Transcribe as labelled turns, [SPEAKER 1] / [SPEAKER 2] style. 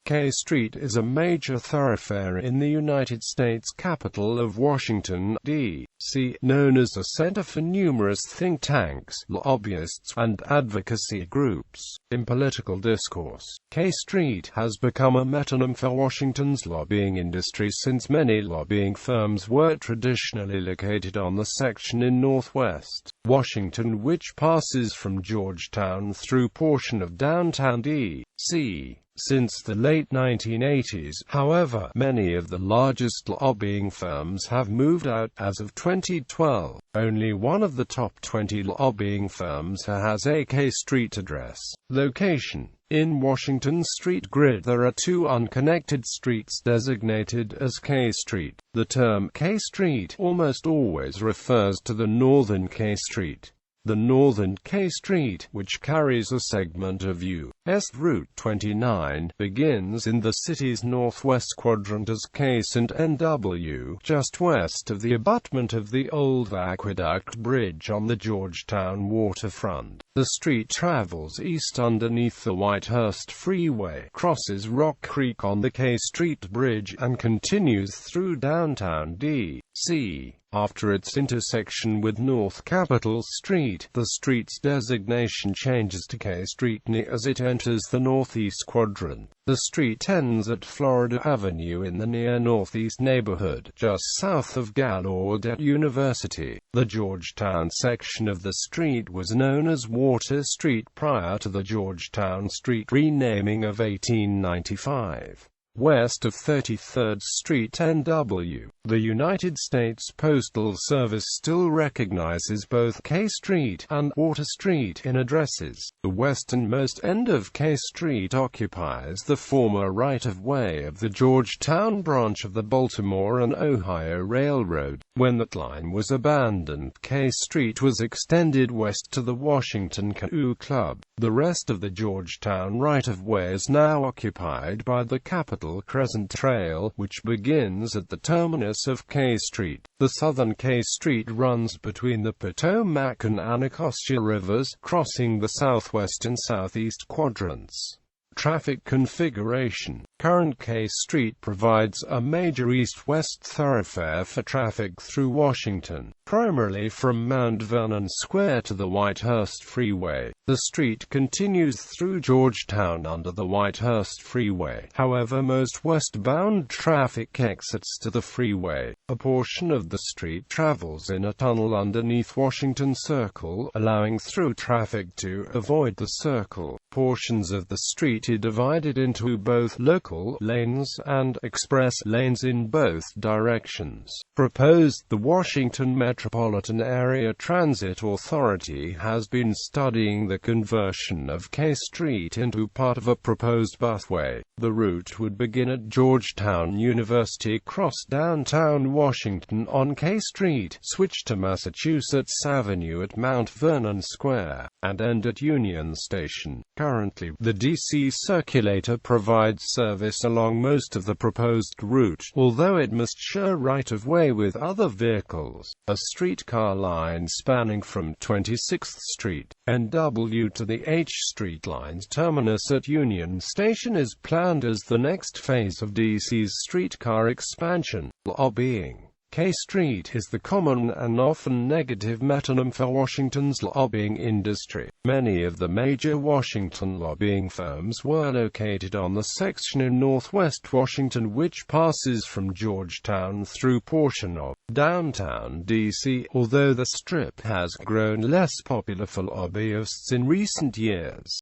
[SPEAKER 1] K Street is a major thoroughfare in the United States capital of Washington, D.C., known as a center for numerous think tanks, lobbyists, and advocacy groups. In political discourse, K Street has become a metonym for Washington's lobbying industry since many lobbying firms were traditionally located on the section in northwest Washington which passes from Georgetown through portion of downtown D.C. Since the late 1980s, however, many of the largest lobbying firms have moved out. As of 2012, only one of the top 20 lobbying firms has a K Street address. Location: in Washington's street grid there are two unconnected streets designated as K Street. The term K Street almost always refers to the northern K Street. The northern K Street, which carries a segment of U.S. Route 29, begins in the city's northwest quadrant as D.C.Since NW, just west of the abutment of the old aqueduct bridge on the Georgetown waterfront. The street travels east underneath the Whitehurst Freeway, crosses Rock Creek on the K Street Bridge, and continues through downtown D.C. After its intersection with North Capitol Street, the street's designation changes to K Street as it enters the northeast quadrant. The street ends at Florida Avenue in the near northeast neighborhood, just south of Gallaudet University. The Georgetown section of the street was known as Water Street prior to the Georgetown Street renaming of 1895. West of 33rd Street NW, the United States Postal Service still recognizes both K Street and Water Street in addresses. The westernmost end of K Street occupies the former right-of-way of the Georgetown branch of the Baltimore and Ohio Railroad. When that line was abandoned, K Street was extended west to the Washington Canoe Club. The rest of the Georgetown right-of-way is now occupied by the Capitol Crescent Trail, which begins at the terminus of K Street. The southern K Street runs between the Potomac and Anacostia rivers, crossing the southwest and southeast quadrants. Traffic configuration: current K Street provides a major east-west thoroughfare for traffic through Washington, primarily from Mount Vernon Square to the Whitehurst Freeway. The street continues through Georgetown under the Whitehurst Freeway. However, most westbound traffic exits to the freeway. A portion of the street travels in a tunnel underneath Washington Circle, allowing through traffic to avoid the circle. Portions of the street are divided into both local lanes and express lanes in both directions. Proposed: the Washington Metropolitan Area Transit Authority has been studying the conversion of K Street into part of a proposed busway. The route would begin at Georgetown University, cross downtown Washington on K Street, switch to Massachusetts Avenue at Mount Vernon Square, and end at Union Station. Currently, the D.C. Circulator provides service along most of the proposed route, although it must share right-of-way with other vehicles. A streetcar line spanning from 26th Street, NW to the H Street line's terminus at Union Station is planned as the next phase of D.C.'s streetcar expansion. Lobbying: K Street is the common and often negative metonym for Washington's lobbying industry. Many of the major Washington lobbying firms were located on the section in northwest Washington which passes from Georgetown through portion of downtown D.C., although the strip has grown less popular for lobbyists in recent years.